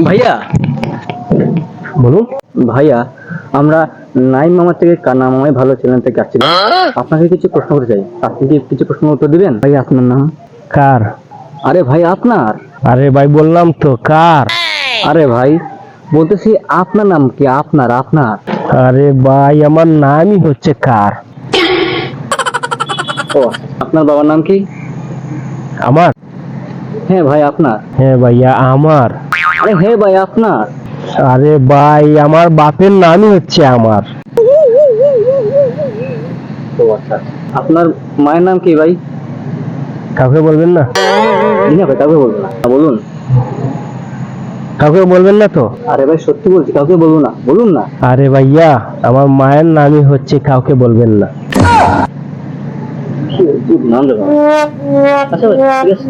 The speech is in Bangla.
ভাইয়া, বলুন। ভাইয়া আমরা নাইম মামা থেকে কানা মামাই ভালো চ্যানেল থেকে আসছি। আপনাকে কিছু প্রশ্ন করতে চাই, আপনি কি কিছু প্রশ্ন উত্তর দিবেন? ভাই আপনার নাম? কার? আরে ভাই আপনার। আরে ভাই বললাম তো কার। আরে ভাই বলতেছি আপনার নাম কি? আপনার আপনার আরে ভাই আমার নামই হচ্ছে কার। ও, আপনার বাবার নাম কি? আমার? হ্যাঁ ভাই আপনার। হ্যাঁ ভাইয়া আমার। আরে হ্যাঁ ভাই আপনার। আরে ভাই আমার বাপের নামই হচ্ছে আমার। ও আচ্ছা, আপনার মায়ের নাম কি ভাই? কাউকে বলবেন না? না ভাই কাউকে বলবো না, বলুন। কাউকে বলবেন না তো? আরে ভাই সত্যি বলছি, কাউকে বলবো না, বলুন না। আরে ভাইয়া আমার মায়ের নামই হচ্ছে কাউকে বলবেন না। কি নাম দেবো? আচ্ছা ভাই ঠিক আছে।